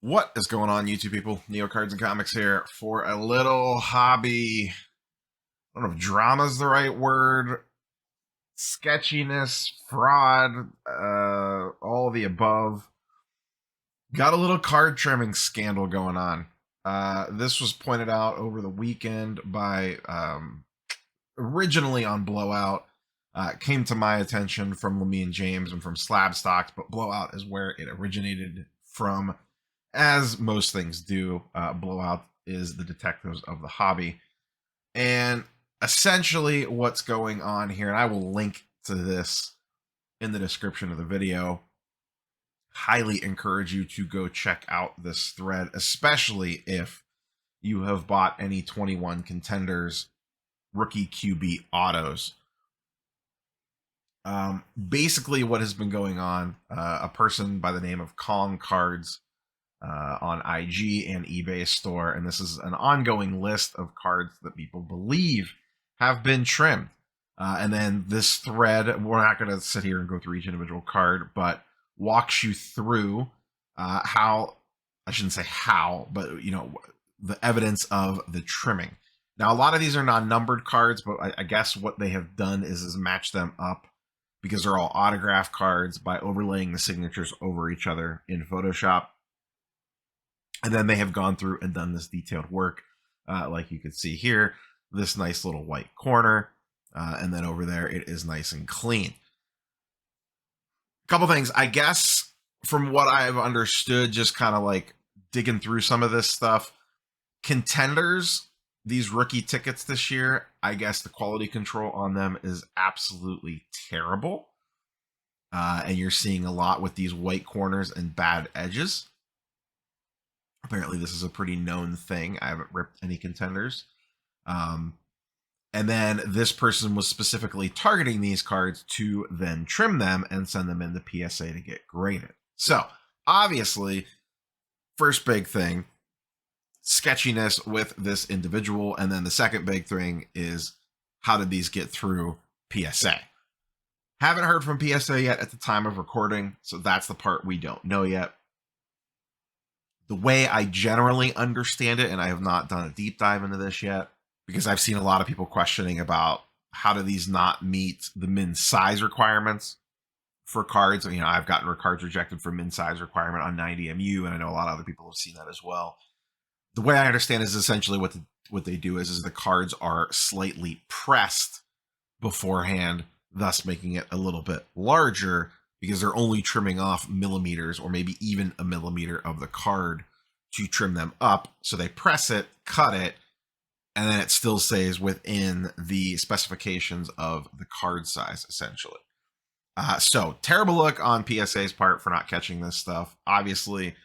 What is going on, YouTube people? Neo Cards and Comics here for a little hobby. I don't know if drama is the right word. Sketchiness, fraud, all of the above. Got a little card trimming scandal going on. This was pointed out over the weekend by originally on Blowout. Came to my attention from Lemmy and James and from Slab Stocks, but Blowout is where it originated from. As most things do, Blowout is the detectives of the hobby. And essentially what's going on here, and I will link to this in the description of the video, highly encourage you to go check out this thread, especially if you have bought any 21 Contenders rookie QB autos. Basically what has been going on, a person by the name of Kong Cards on IG and eBay store, and this is an ongoing list of cards that people believe have been trimmed. And then this thread, we're not going to sit here and go through each individual card, but walks you through how, I shouldn't say how, but the evidence of the trimming. Now, a lot of these are non-numbered cards, but I guess what they have done is match them up, because they're all autograph cards, by overlaying the signatures over each other in Photoshop. And then they have gone through and done this detailed work, like you can see here, this nice little white corner, and then over there it is nice and clean. A couple things, I guess, from what I've understood, just kind of like digging through some of this stuff, Contenders, these rookie tickets this year, I guess the quality control on them is absolutely terrible. And you're seeing a lot with these white corners and bad edges. Apparently this is a pretty known thing. I haven't ripped any Contenders. And then this person was specifically targeting these cards to then trim them and send them in the PSA to get graded. So obviously, first big thing, sketchiness with this individual. And then the second big thing is, how did these get through PSA? Haven't heard from PSA yet at the time of recording, so that's the part we don't know yet. The way I generally understand it, and I have not done a deep dive into this yet, because I've seen a lot of people questioning about how do these not meet the min size requirements for cards. I've gotten cards rejected for min size requirement on 90 MU, and I know a lot of other people have seen that as well. The way I understand is essentially what they do is the cards are slightly pressed beforehand, thus making it a little bit larger, because they're only trimming off millimeters or maybe even a millimeter of the card to trim them up. So they press it, cut it, and then it still stays within the specifications of the card size, essentially. So terrible look on PSA's part for not catching this stuff. Obviously,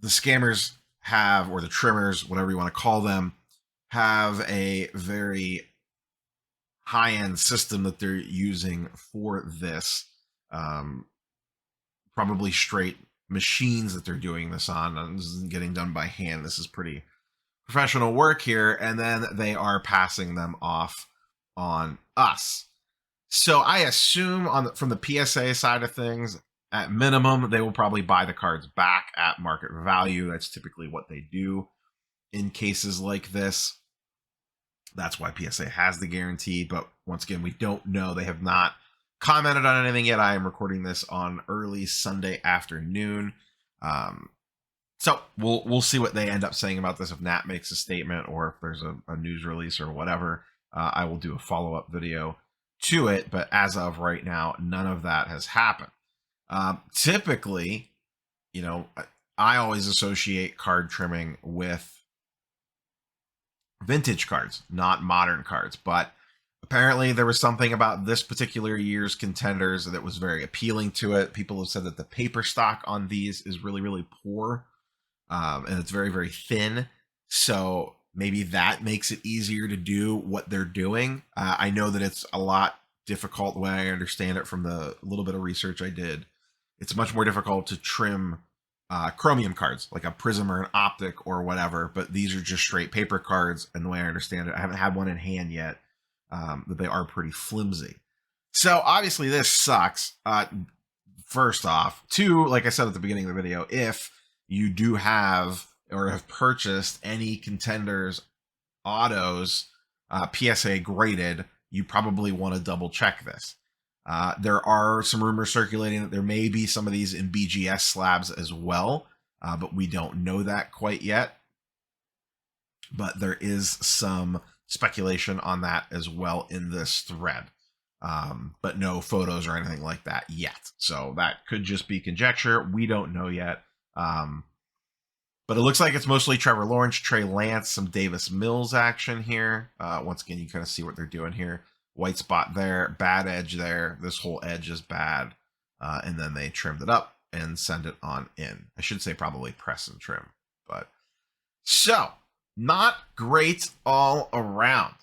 the scammers have, or the trimmers, whatever you want to call them, have a very high-end system that they're using for this. Probably straight machines that they're doing this on. This isn't getting done by hand. This is pretty professional work here. And then they are passing them off on us. So I assume from the PSA side of things, at minimum, they will probably buy the cards back at market value. That's typically what they do in cases like this. That's why PSA has the guarantee. But once again, we don't know. They have not commented on anything yet. I am recording this on early Sunday afternoon. So we'll see what they end up saying about this. If Nat makes a statement or if there's a news release or whatever, I will do a follow-up video to it. But as of right now, none of that has happened. Typically, I always associate card trimming with vintage cards, not modern cards. But apparently there was something about this particular year's Contenders that was very appealing to it. People have said that the paper stock on these is really, really poor. And it's very, very thin. So maybe that makes it easier to do what they're doing. I know that it's a lot difficult, the way I understand it from the little bit of research I did. It's much more difficult to trim chromium cards, like a prism or an optic or whatever. But these are just straight paper cards. And the way I understand it, I haven't had one in hand yet. That they are pretty flimsy. So obviously this sucks. First off, two, like I said at the beginning of the video, if you do have or have purchased any Contenders autos PSA graded, you probably want to double check this. There are some rumors circulating that there may be some of these in BGS slabs as well, but we don't know that quite yet. But there is some speculation on that as well in this thread. But no photos or anything like that yet. So that could just be conjecture. We don't know yet. But it looks like it's mostly Trevor Lawrence, Trey Lance, some Davis Mills action here. Once again, you kind of see what they're doing here. White spot there, bad edge there. This whole edge is bad. And then they trimmed it up and send it on in. I should say probably press and trim. But so, not great all around.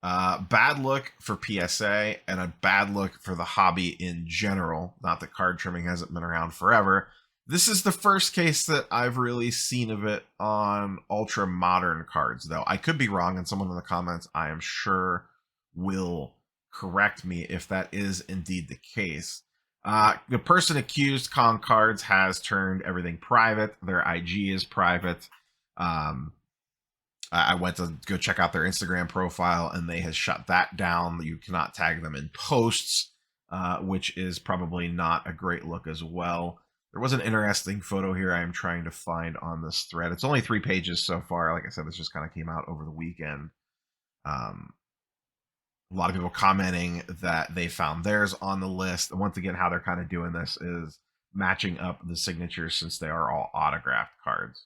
Bad look for PSA and a bad look for the hobby in general. Not that card trimming hasn't been around forever. This is the first case that I've really seen of it on ultra modern cards, though. I could be wrong, and someone in the comments, I am sure, will correct me if that is indeed the case. The person accused, Con Cards, has turned everything private. Their IG is private. I went to go check out their Instagram profile, and they has shut that down. You cannot tag them in posts, which is probably not a great look as well. There was an interesting photo here I am trying to find on this thread. It's only 3 pages so far. Like I said, this just kind of came out over the weekend. A lot of people commenting that they found theirs on the list. And once again, how they're kind of doing this is matching up the signatures since they are all autographed cards.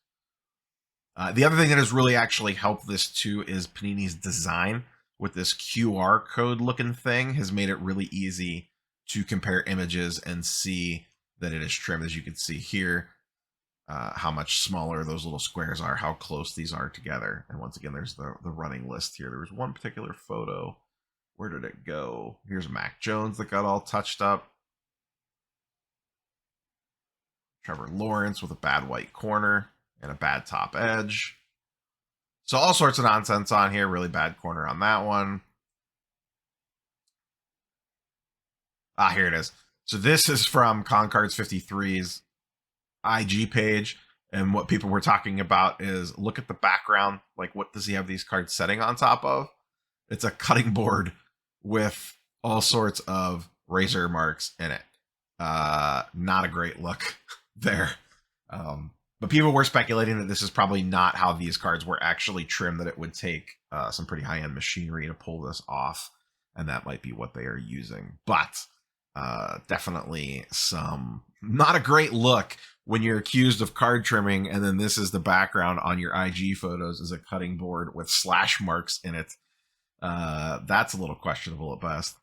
The other thing that has really actually helped this too is Panini's design with this QR code looking thing has made it really easy to compare images and see that it is trimmed. As you can see here, how much smaller those little squares are, how close these are together. And once again, there's the running list here. There was one particular photo. Where did it go? Here's Mac Jones that got all touched up. Trevor Lawrence with a bad white corner and a bad top edge. So all sorts of nonsense on here. Really bad corner on that one. Here it is. So this is from Concards 53's IG page. And what people were talking about is look at the background. Like, what does he have these cards setting on top of? It's a cutting board with all sorts of razor marks in it. Not a great look there. But people were speculating that this is probably not how these cards were actually trimmed, that it would take some pretty high-end machinery to pull this off. And that might be what they are using. But definitely some not a great look when you're accused of card trimming, and then this is the background on your IG photos is a cutting board with slash marks in it. That's a little questionable at best.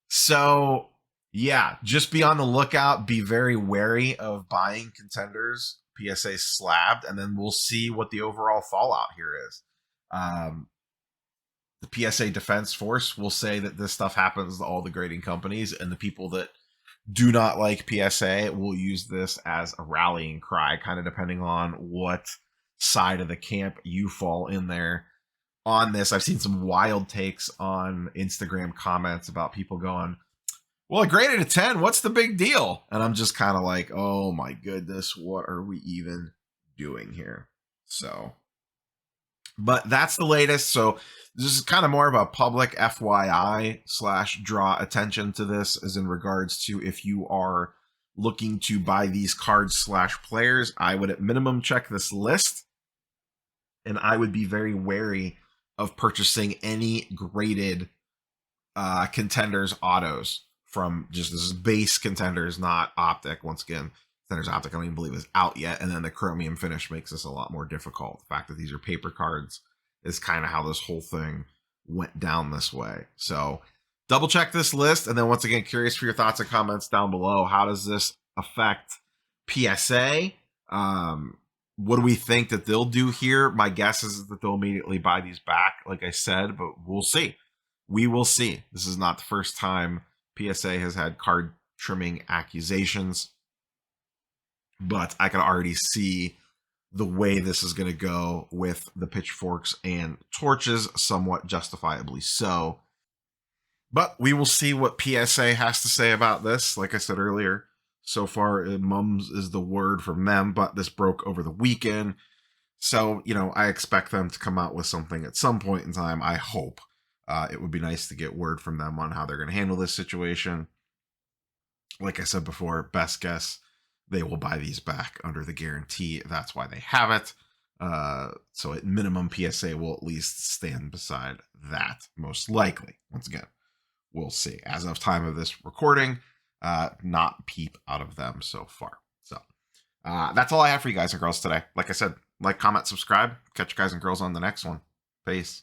So yeah, just be on the lookout. Be very wary of buying Contenders PSA slabbed, and then we'll see what the overall fallout here is. The PSA Defense Force will say that this stuff happens to all the grading companies, and the people that do not like PSA will use this as a rallying cry, kind of depending on what side of the camp you fall in there on this. I've seen some wild takes on Instagram comments about people going, well, I graded a 10. What's the big deal? And I'm just kind of like, oh my goodness, what are we even doing here? So, but that's the latest. So this is kind of more of a public FYI / draw attention to this, as in regards to if you are looking to buy these cards / players, I would at minimum check this list, and I would be very wary of purchasing any graded Contenders autos from just this is base Contenders, not Optic. Once again, Contenders Optic I don't even believe is out yet, and then the chromium finish makes this a lot more difficult. The fact that these are paper cards is kind of how this whole thing went down this way. So double check this list. And then once again, curious for your thoughts and comments down below. How does this affect PSA? What do we think that they'll do here? My guess is that they'll immediately buy these back, like I said, but we'll see. We will see. This is not the first time PSA has had card trimming accusations, but I can already see the way this is going to go with the pitchforks and torches, somewhat justifiably so. But we will see what PSA has to say about this. Like I said earlier, So far, mums is the word from them, but this broke over the weekend. So, I expect them to come out with something at some point in time. I hope. It would be nice to get word from them on how they're going to handle this situation. Like I said before, best guess, they will buy these back under the guarantee. That's why they have it. So at minimum, PSA will at least stand beside that, most likely. Once again, we'll see. As of time of this recording, not peep out of them so far. So that's all I have for you guys and girls today. Like I said, like, comment, subscribe. Catch you guys and girls on the next one. Peace.